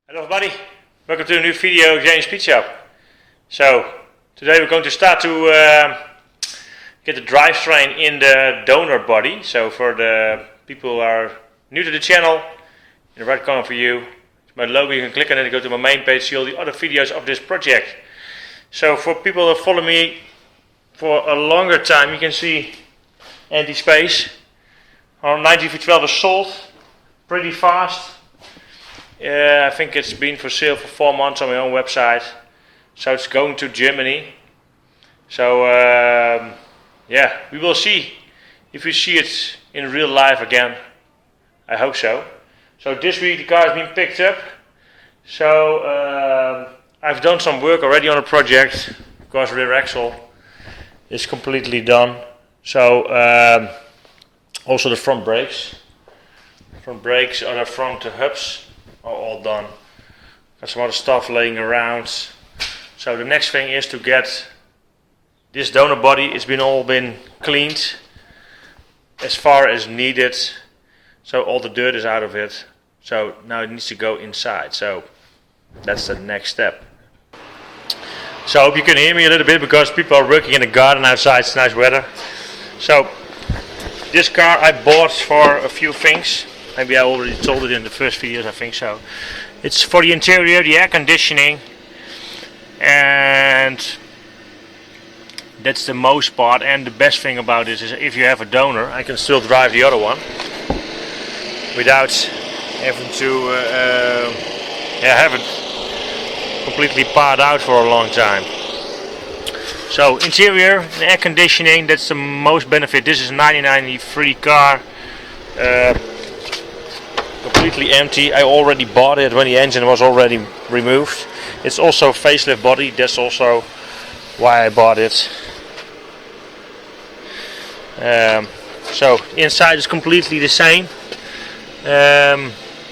Hello everybody, welcome to a new video of JMSpeedshop. So today we're going to start to get the drivetrain in the donor body. So for the people who are new to the channel, in the right corner for you, it's my logo, you can click on it and go to my main page, see all the other videos of this project. So for people that follow me for a longer time, you can see empty space. Our 19V12 is sold pretty fast. I think it's been for sale for 4 months on my own website. So it's going to Germany. So yeah, we will see if we see it in real life again. I hope so. So this week the car has been picked up. So I've done some work already on the project because rear axle is completely done. So also the front brakes or the front hubs are all done. Got some other stuff laying around. So the next thing is to get this donor body. It's all been cleaned as far as needed. So all the dirt is out of it. So now it needs to go inside. So that's the next step. So I hope you can hear me a little bit because people are working in the garden outside. It's nice weather. So this car I bought for a few things. Maybe I already told it in the first videos, I think so. It's for the interior, the air conditioning, and that's the most part. And the best thing about this is if you have a donor, I can still drive the other one without having to have it completely parred out for a long time. So interior, the air conditioning, that's the most benefit. This is a 1993 car. Completely empty. I already bought it when the engine was already removed. It's also facelift body, that's also why I bought it. So inside is completely the same.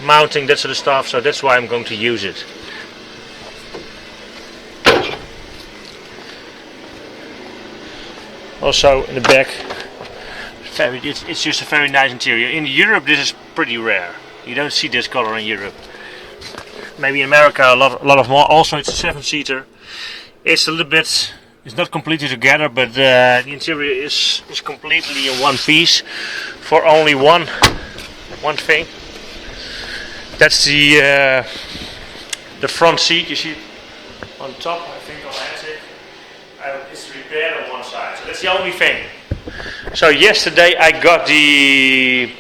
Mounting, that sort of stuff, so that's why I'm going to use it. Also in the back, it's just a very nice interior. In Europe this is pretty rare. You don't see this color in Europe. Maybe in America a lot of more. Also it's a 7-seater. It's a little bit, it's not completely together, but the interior is completely in one piece for only one thing. That's the front seat. You see on top, I think on that it's repaired on one side. So that's the only thing. So yesterday I got the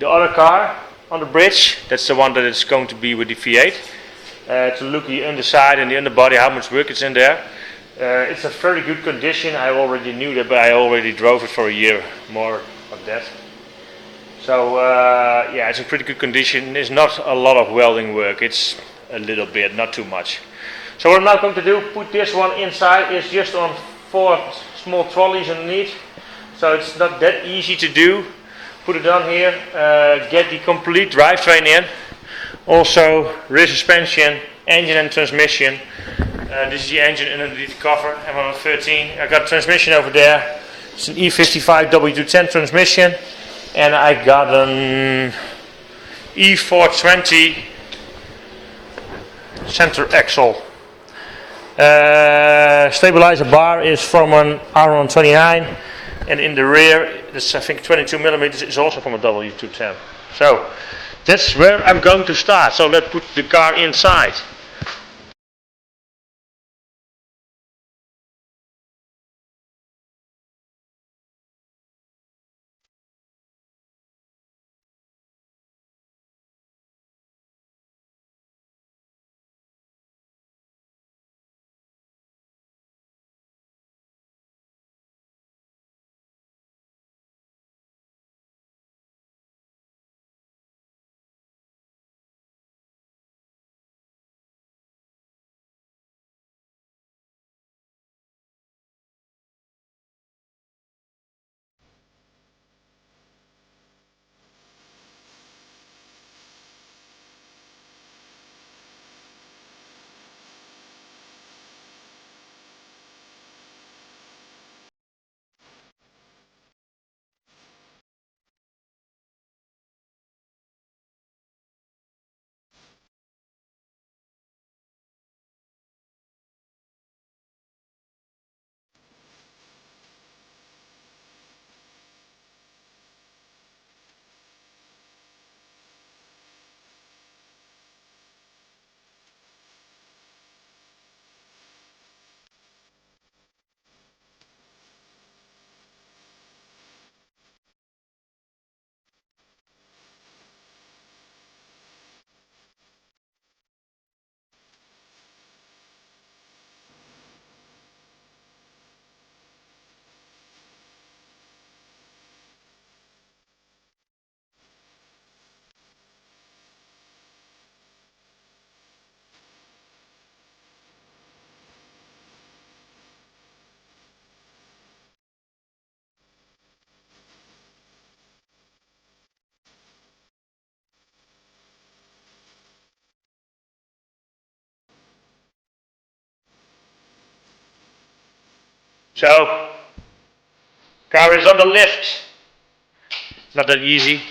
other car on the bridge. That's the one that is going to be with the V8. To look the underside and the underbody, how much work is in there. It's a very good condition. I already knew that, but I already drove it for a year, more of that. So yeah, it's in pretty good condition. There's not a lot of welding work. It's a little bit, not too much. So what I'm now going to do, put this one inside. It's just on 4 small trolleys underneath. So it's not that easy to do. Put it on here, get the complete drivetrain in, also rear suspension, engine and transmission. This is the engine underneath the cover, M113. I got transmission over there. It's an E55 W210 transmission, and I got an E420 center axle. Stabilizer bar is from an R129. And in the rear, this I think 22mm is also from a W210. So that's where I'm going to start. So let's put the car inside. So, car is on the lift. Not that easy.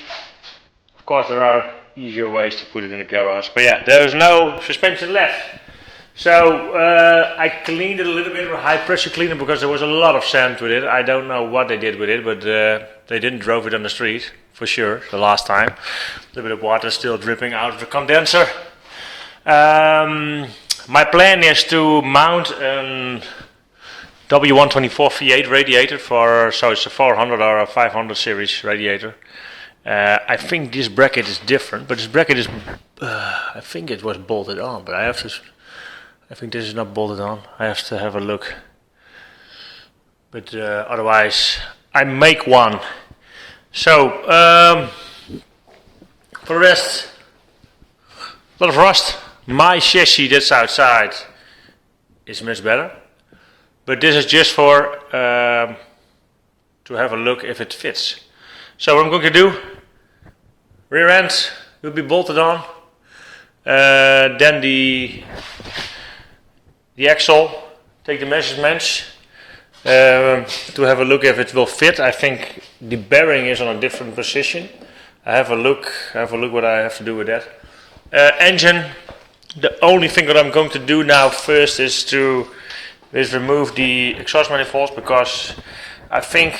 Of course there are easier ways to put it in the garage, but yeah, there is no suspension left. So I cleaned it a little bit with high pressure cleaner because there was a lot of sand with it. I don't know what they did with it, but they didn't drove it on the street for sure the last time. A little bit of water still dripping out of the condenser. My plan is to mount a W210 E420 radiator so it's a 400 or a 500 series radiator. I think this bracket is different, but this bracket is, I think it was bolted on, but I think this is not bolted on. I have to have a look. But otherwise, I make one. So, for the rest, a lot of rust. My chassis that's outside is much better. But this is just for to have a look if it fits. So what I'm going to do, rear end will be bolted on. Then the axle, take the measurements to have a look if it will fit. I think the bearing is on a different position. I have a look what I have to do with that. Engine, the only thing that I'm going to do now first is remove the exhaust manifolds, because I think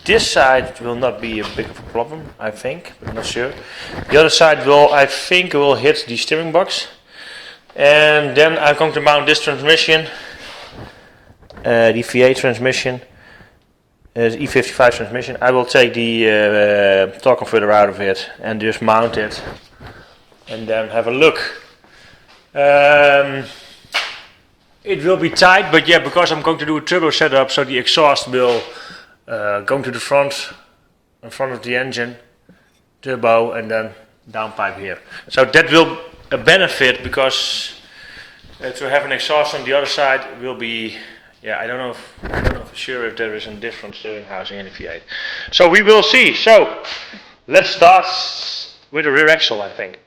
this side will not be a big of a problem, I think, but I'm not sure. The other side I think will hit the steering box. And then I'm going to mount this transmission, the V8 transmission, the E55 transmission. I will take the torque converter out of it and just mount it and then have a look. It will be tight, but yeah, because I'm going to do a turbo setup, so the exhaust will go to the front, in front of the engine, turbo, and then downpipe here. So that will a benefit, because to have an exhaust on the other side will be, yeah, I don't know for sure if there is a different steering housing in the V8. So we will see. So let's start with the rear axle, I think.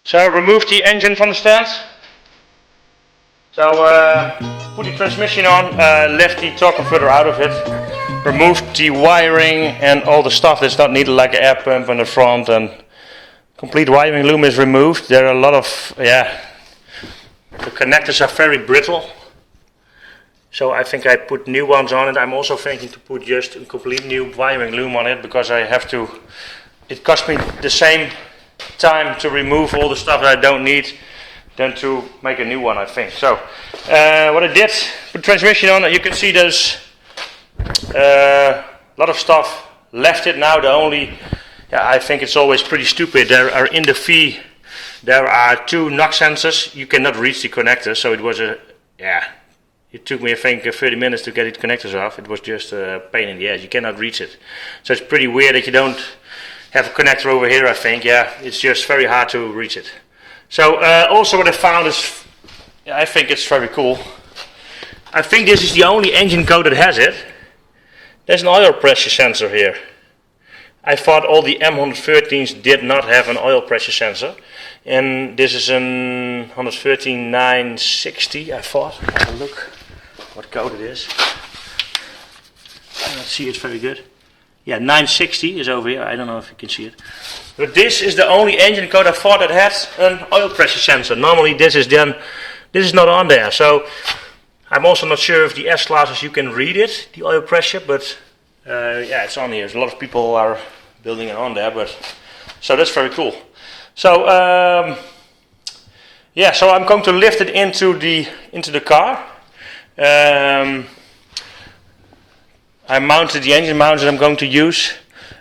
So remove the engine from the stand. So put the transmission on, lift the torque converter out of it, remove the wiring and all the stuff that's not needed, like the air pump on the front, and complete wiring loom is removed. There are a lot of, the connectors are very brittle. So I think I put new ones on it. I'm also thinking to put just a complete new wiring loom on it, because I have to, it cost me the same time to remove all the stuff that I don't need than to make a new one, I think. So what I did, put transmission on, you can see there's a lot of stuff left it now. The only, I think it's always pretty stupid, there are in the V, there are two knock sensors. You cannot reach the connector, so it was it took me, I think, 30 minutes to get the connectors off. It was just a pain in the ass. You cannot reach it. So it's pretty weird that you don't have a connector over here, I think. Yeah, it's just very hard to reach it. So also what I found is, I think it's very cool. I think this is the only engine code that has it. There's an oil pressure sensor here. I thought all the M113s did not have an oil pressure sensor. And this is an 113 960, I thought. Have a look what code it is. I don't see it very good. Yeah, 960 is over here. I don't know if you can see it. But this is the only engine code I thought that has an oil pressure sensor. Normally this is not on there. So I'm also not sure if the S classes you can read it, the oil pressure, but yeah, it's on here. A lot of people are building it on there, but so that's very cool. So yeah, so I'm going to lift it into the car. I mounted the engine mounts that I'm going to use.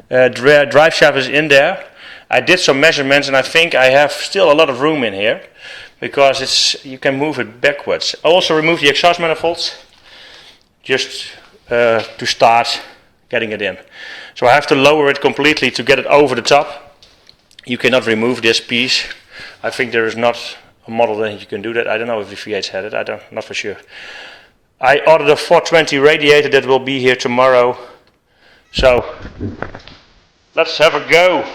Drive shaft is in there. I did some measurements and I think I have still a lot of room in here because you can move it backwards. I also removed the exhaust manifolds just to start getting it in. So I have to lower it completely to get it over the top. You cannot remove this piece. I think there is not a model that you can do that. I don't know if the V8s had it. Not for sure. I ordered a 420 radiator that will be here tomorrow. So let's have a go.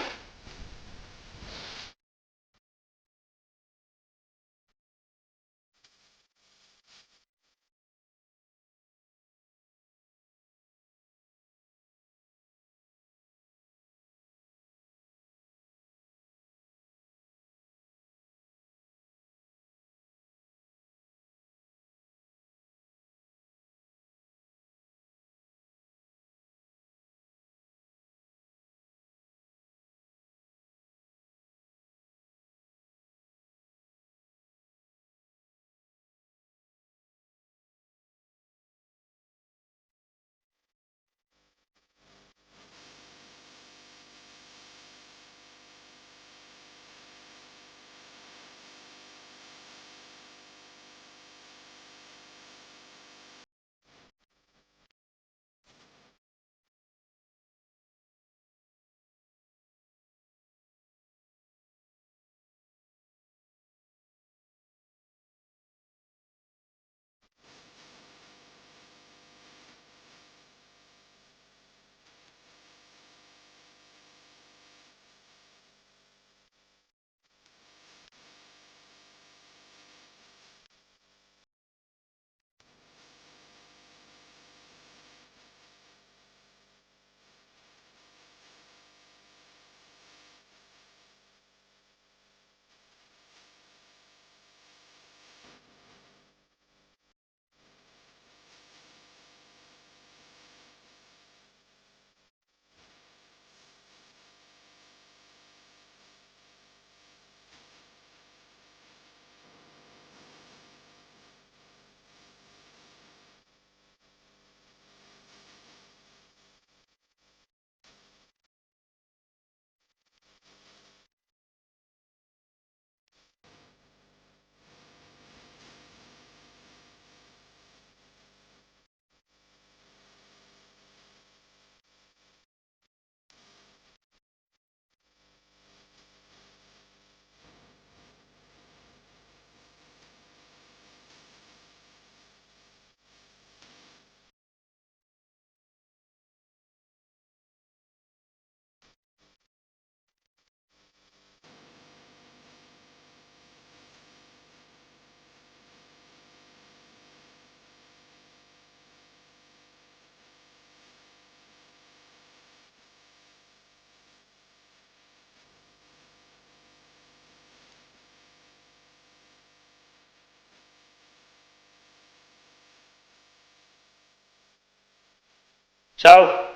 So,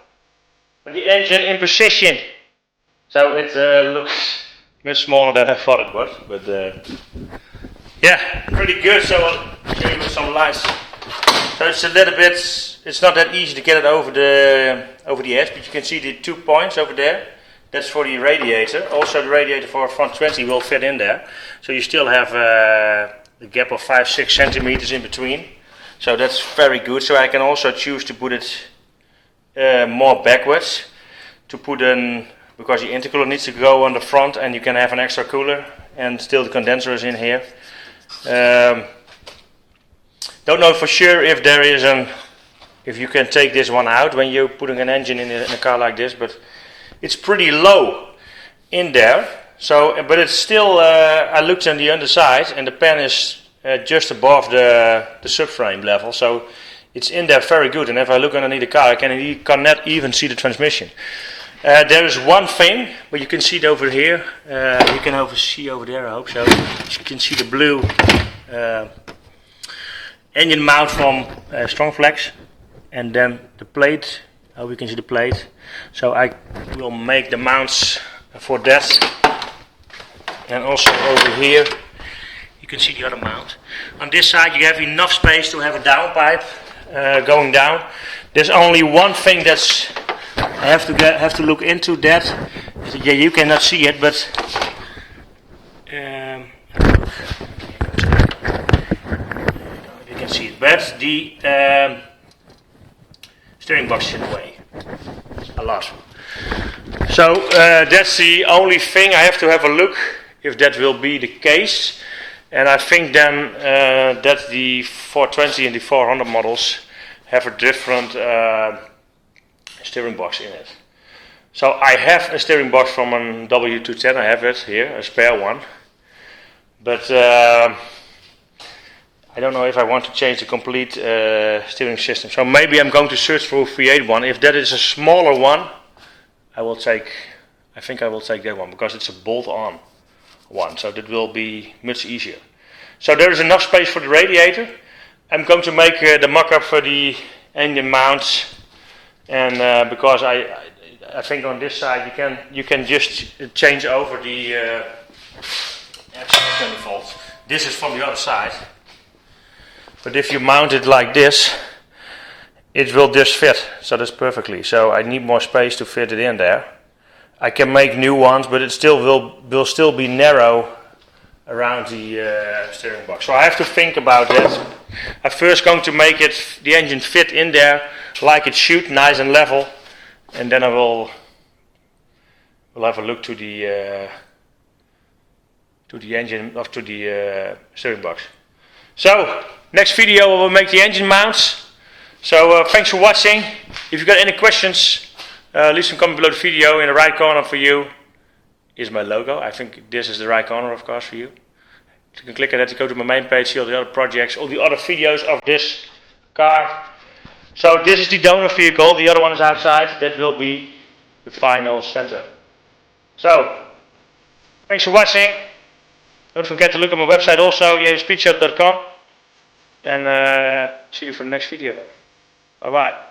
with the engine in position. So it looks much smaller than I thought it was, but yeah, pretty good. So I'll show you with some lights. So it's a little bit, it's not that easy to get it over the edge, but you can see the 2 points over there. That's for the radiator. Also the radiator for a front 20 will fit in there. So you still have a gap of 5-6 centimeters in between. So that's very good. So I can also choose to put it more backwards to put in, because the intercooler needs to go on the front and you can have an extra cooler and still the condenser is in here. Don't know for sure if there is if you can take this one out when you're putting an engine in a car like this, but it's pretty low in there. So, but it's still, I looked on the underside and the pan is just above the subframe level, so it's in there very good. And if I look underneath the car, I cannot even see the transmission. There is one thing, but you can see it over here. You can see over there, I hope so. You can see the blue engine mount from Strong Flex, and then the plate. We can see the plate. So I will make the mounts for that, and also over here you can see the other mount. On this side you have enough space to have a downpipe going down. There's only one thing that's I have to look into that. Yeah, you cannot see it, but you can see it. But the steering box is in the way a lot. So that's the only thing. I have to have a look if that will be the case. And I think then that the 420 and the 400 models have a different steering box in it. So I have a steering box from a W210, I have it here, a spare one. But I don't know if I want to change the complete steering system. So maybe I'm going to search for a V8 one. If that is a smaller one, I think I will take that one, because it's a bolt-on one, so that will be much easier. So there is enough space for the radiator. I'm going to make the mock-up for the engine mounts, and because I think on this side you can just change over the manifold. This is from the other side, but if you mount it like this, it will just fit. So that's perfectly. So I need more space to fit it in there. I can make new ones, but it still will still be narrow around the steering box. So I have to think about that. I'm first going to make the engine fit in there like it should, nice and level, and then I will have a look to the engine, or to the steering box. So next video we will make the engine mounts. So thanks for watching. If you got any questions, leave some comment below the video. In the right corner for you is my logo. I think this is the right corner, of course, for you. You can click on that to go to my main page, see all the other projects, all the other videos of this car. So this is the donor vehicle, the other one is outside. That will be the final center. So, thanks for watching. Don't forget to look at my website also, JMSpeedshop.com. And see you for the next video. Bye bye.